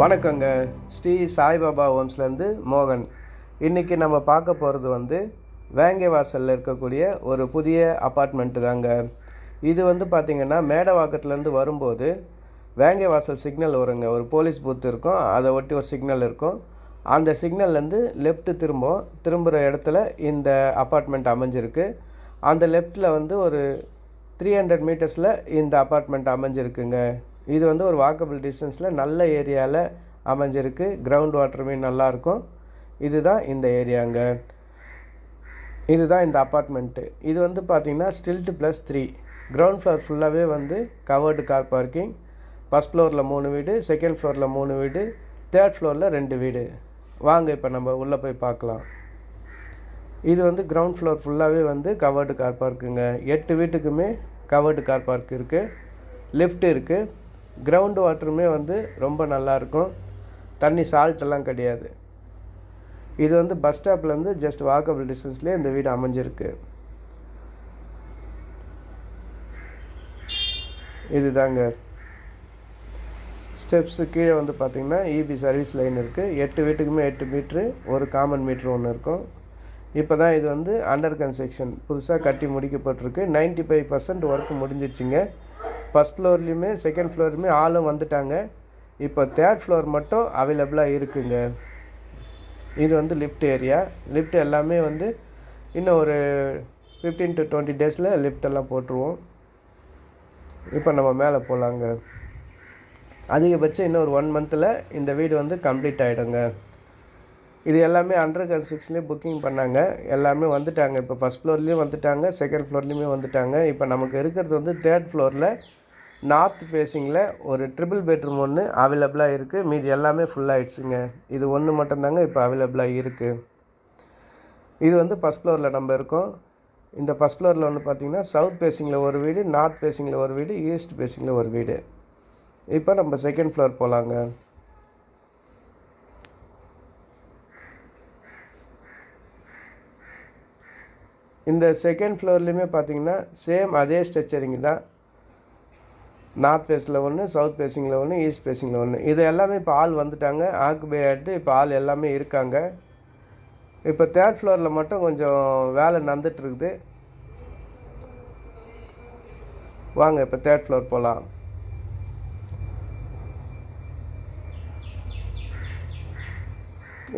வணக்கங்க. ஸ்ரீ சாய்பாபா ஹோம்ஸ்லேருந்து மோகன். இன்றைக்கி நம்ம பார்க்க போகிறது வந்து வேங்கவாசலில் இருக்கக்கூடிய ஒரு புதிய அப்பார்ட்மெண்ட்டு தாங்க. இது வந்து பார்த்திங்கன்னா மேடவாக்கத்துலேருந்து வரும்போது வேங்கவாசல் சிக்னல் வருங்க. ஒரு போலீஸ் பூத் இருக்கும், அதை ஒட்டி ஒரு சிக்னல் இருக்கும். அந்த சிக்னல்லேருந்து லெஃப்ட்டு திரும்புகிற இடத்துல இந்த அப்பார்ட்மெண்ட் அமைஞ்சிருக்கு. அந்த லெஃப்ட்டில் வந்து ஒரு 300 மீட்டர்ஸில் இந்த அப்பார்ட்மெண்ட் அமைஞ்சிருக்குங்க. இது வந்து ஒரு வாக்கபிள் டிஸ்டன்ஸில் நல்ல ஏரியாவில் அமைஞ்சிருக்கு. கிரவுண்ட் வாட்டருமே நல்லாயிருக்கும். இதுதான் இந்த ஏரியாங்க. இதுதான் இந்த அப்பார்ட்மெண்ட்டு. இது வந்து பார்த்திங்கன்னா ஸ்டில்ட் +3. கிரவுண்ட் ஃப்ளோர் ஃபுல்லாகவே வந்து கவர்டு கார் பார்க்கிங். ஃபஸ்ட் ஃப்ளோரில் 3 வீடு, செகண்ட் ஃப்ளோரில் 3 வீடு, தேர்ட் ஃப்ளோரில் 2 வீடு. வாங்க இப்போ நம்ம உள்ளே போய் பார்க்கலாம். இது வந்து கிரவுண்ட் ஃப்ளோர் ஃபுல்லாகவே வந்து கவர்டு கார் பார்க்குங்க. 8 வீட்டுக்குமே கவர்டு கார் பார்க் இருக்குது. லிஃப்ட் இருக்குது. கிரவுண்டு வாட்டருமே வந்து ரொம்ப நல்லாயிருக்கும். தண்ணி சால்ட்டெல்லாம் கிடையாது. இது வந்து பஸ் ஸ்டாப்லேருந்து ஜஸ்ட் வாக்கபிள் டிஸ்டன்ஸ்லேயே இந்த வீடு அமைஞ்சிருக்கு. இதுதாங்க ஸ்டெப்ஸு. கீழே வந்து பார்த்திங்கன்னா இபி சர்வீஸ் லைன் இருக்குது. 8 வீட்டுக்குமே 8 மீட்ரு, ஒரு காமன் மீட்ரு ஒன்று இருக்கும். இப்போ தான் இது வந்து அண்டர் கன்ஸ்ட்ரக்ஷன், புதுசாக கட்டி முடிக்கப்பட்டிருக்கு. 95% ஒர்க் முடிஞ்சிச்சுங்க. ஃபஸ்ட் ஃப்ளோர்லேயுமே செகண்ட் ஃப்ளோருமே ஆளும் வந்துட்டாங்க. இப்போ தேர்ட் ஃப்ளோர் மட்டும் அவைலபிளாக இருக்குங்க. இது வந்து லிஃப்ட் ஏரியா. லிஃப்ட் எல்லாமே வந்து இன்னும் ஒரு 15 to 20 டேஸில் லிஃப்டெல்லாம் போட்டுருவோம். இப்போ நம்ம மேலே போகலாங்க. அதிகபட்சம் இன்னும் ஒரு 1 மந்தில் இந்த வீடு வந்து கம்ப்ளீட் ஆகிடுங்க. இது எல்லாமே அண்டர் கன்ஸ்ட்ரக்ஷன்லேயே புக்கிங் பண்ணாங்க. எல்லாமே வந்துட்டாங்க. இப்போ ஃபஸ்ட் ஃப்ளோர்லேயும் வந்துட்டாங்க, செகண்ட் ஃப்ளோர்லேயுமே வந்துட்டாங்க. இப்போ நமக்கு இருக்கிறது வந்து தேர்ட் ஃப்ளோரில் நார்த் ஃபேஸிங்கில் ஒரு ட்ரிபிள் பெட்ரூம் ஒன்று அவைலபிளாக இருக்குது. மீதி எல்லாமே ஃபுல்லாகிடுச்சுங்க. இது ஒன்று மட்டும்தாங்க இப்போ அவைலபிளாக இருக்குது. இது வந்து ஃபஸ்ட் ஃப்ளோரில் நம்ம இருக்கோம். இந்த ஃபஸ்ட் ஃப்ளோரில் வந்து பார்த்திங்கன்னா சவுத் ஃபேஸிங்கில் ஒரு வீடு, நார்த் ஃபேஸிங்கில் ஒரு வீடு, ஈஸ்ட் ஃபேஸிங்கில் ஒரு வீடு. இப்போ நம்ம செகண்ட் ஃப்ளோர் போகலாங்க. இந்த செகண்ட் ஃப்ளோர்லேயுமே பார்த்திங்கன்னா சேம் அதே ஸ்ட்ரக்சரிங் தான். நார்த் ஃபேஸில் ஒன்று, சவுத் ஃபேஸிங்கில் ஒன்று, ஈஸ்ட் ஃபேஸிங்கில் ஒன்று. இது எல்லாமே இப்போ ஆள் வந்துட்டாங்க, ஆக்குபை ஆகிட்டு இப்போ ஆள் எல்லாமே இருக்காங்க. இப்போ தேர்ட் ஃப்ளோரில் மட்டும் கொஞ்சம் வேலை நடந்துகிட்ருக்குது. வாங்க இப்போ தேர்ட் ஃப்ளோர் போகலாம்.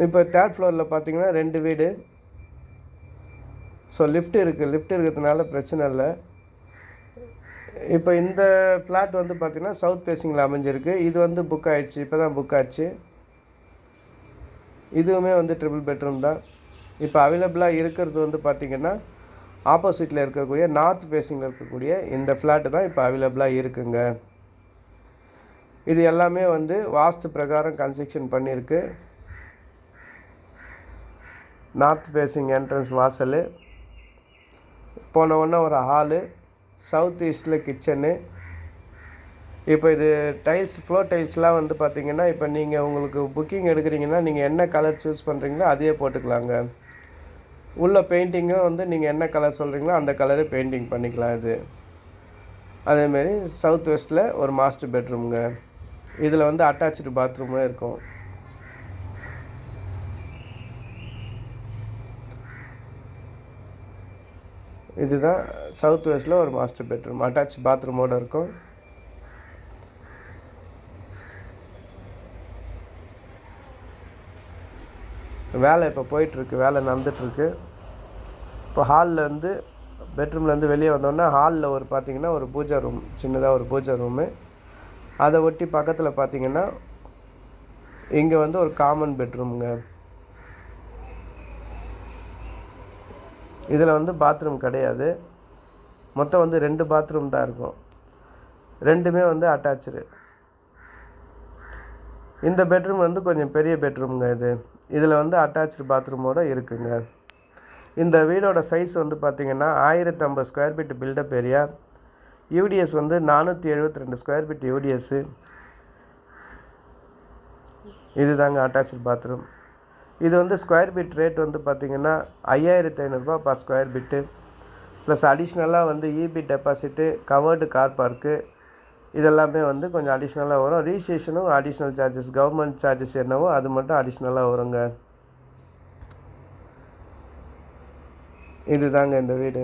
இப்போ தேர்ட் ஃப்ளோரில் பார்த்திங்கன்னா 2 வீடு. ஸோ லிஃப்ட் இருக்குது. லிஃப்ட் இருக்கிறதுனால பிரச்சனை இல்லை. இப்போ இந்த ஃப்ளாட் வந்து பார்த்திங்கன்னா சவுத் ஃபேஸிங்கில் அமைஞ்சிருக்கு. இது வந்து புக் ஆகிடுச்சு, இப்போ தான் புக் ஆச்சு. இதுவுமே வந்து ட்ரிபிள் பெட்ரூம் தான். இப்போ அவைலபிளாக இருக்கிறது வந்து பார்த்திங்கன்னா ஆப்போசிட்டில் இருக்கக்கூடிய நார்த் ஃபேஸிங்கில் இருக்கக்கூடிய இந்த ஃப்ளாட்டு தான் இப்போ அவைலபிளாக இருக்குங்க. இது எல்லாமே வந்து வாஸ்து பிரகாரம் கன்ஸ்ட்ரக்ஷன் பண்ணியிருக்கு. நார்த் ஃபேஸிங் என்ட்ரன்ஸ் வாசல், போன உடனே ஒரு ஹாலு, சவுத் ஈஸ்டில் கிச்சனு. இப்போ இது டைல்ஸ், ஃப்ளோர் டைல்ஸ்லாம் வந்து பார்த்திங்கன்னா இப்போ நீங்கள் உங்களுக்கு புக்கிங் எடுக்கிறீங்கன்னா நீங்கள் என்ன கலர் சூஸ் பண்ணுறீங்களோ அதையே போட்டுக்கலாங்க. உள்ள பெயிண்டிங்கும் வந்து நீங்கள் என்ன கலர் சொல்கிறீங்களோ அந்த கலரே பெயிண்டிங் பண்ணிக்கலாம். இது அதேமாரி சவுத் வெஸ்ட்டில் ஒரு மாஸ்டர் பெட்ரூம்ங்க. இதில் வந்து அட்டாச்சு பாத்ரூமே இருக்கும். இதுதான் சவுத் வெஸ்ட்டில் ஒரு மாஸ்டர் பெட்ரூம், அட்டாச் பாத்ரூமோடு இருக்கும். வேலை இப்போ போயிட்டுருக்கு, வேலை நடந்துகிட்ருக்கு. இப்போ ஹால்லேருந்து பெட்ரூம்லேருந்து வெளியே வந்தோன்னா ஹாலில் ஒரு பார்த்திங்கன்னா ஒரு பூஜை ரூம், சின்னதாக ஒரு பூஜை ரூமு. அதை ஒட்டி பக்கத்தில் பார்த்திங்கன்னா இங்கே வந்து ஒரு காமன் பெட்ரூமுங்க. இதில் வந்து பாத்ரூம் கிடையாது. மொத்தம் வந்து 2 பாத்ரூம் தான் இருக்கும். 2மே வந்து அட்டாச்சு. இந்த பெட்ரூம் வந்து கொஞ்சம் பெரிய பெட்ரூமுங்க. இதில் வந்து அட்டாச்சு பாத்ரூமோடு இருக்குங்க. இந்த வீடோட சைஸ் வந்து பார்த்திங்கன்னா 1050 square feet built up area. UDS வந்து 472 ஸ்கொயர் ஃபீட் யூடிஎஸ்ஸு. இதுதாங்க அட்டாச்சு பாத்ரூம். இது வந்து ஸ்கொயர் ஃபீட் ரேட் வந்து பார்த்திங்கன்னா 5500 ரூபா பர் ஸ்கொயர் ஃபீட்டு. ப்ளஸ் அடிஷ்னலாக வந்து EB deposit, covered car park இதெல்லாமே வந்து கொஞ்சம் அடிஷ்னலாக வரும். ரிஜிஸ்ட்ரேஷனும் அடிஷ்னல் சார்ஜஸ், கவர்மெண்ட் சார்ஜஸ் என்னவோ அது மட்டும் அடிஷ்னலாக வருங்க. இதுதாங்க இந்த வீடு.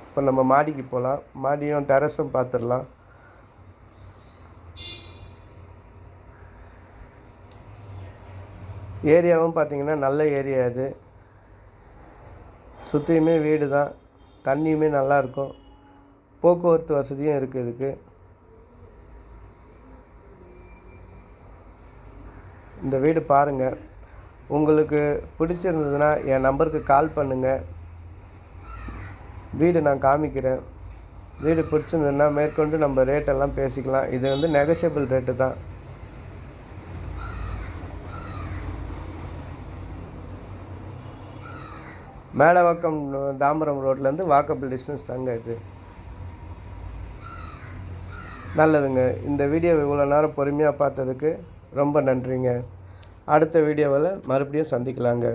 இப்போ நம்ம மாடிக்கு போகலாம். மாடியும் டெரஸும் பார்த்துடலாம். ஏரியாவும் பார்த்திங்கன்னா நல்ல ஏரியா இது. சுற்றியுமே வீடு தான். தண்ணியுமே நல்லாயிருக்கும். போக்குவரத்து வசதியும் இருக்குது இதுக்கு. இந்த வீடு பாருங்கள். உங்களுக்கு பிடிச்சிருந்ததுன்னா என் நம்பருக்கு கால் பண்ணுங்கள். வீடு நான் காமிக்கிறேன். வீடு பிடிச்சிருந்ததுன்னா மேற்கொண்டு நம்ம ரேட்டெல்லாம் பேசிக்கலாம். இது வந்து நெகோஷியபிள் ரேட்டு தான். மேடவாக்கம் தாம்பரம் ரோட்லேருந்து வாக்கபிள் டிஸ்டன்ஸ் தாங்க இது. நல்லதுங்க. இந்த வீடியோவை இவ்வளோ நேரம் பொறுமையாக பார்த்ததுக்கு ரொம்ப நன்றிங்க. அடுத்த வீடியோவில் மறுபடியும் சந்திக்கலாங்க.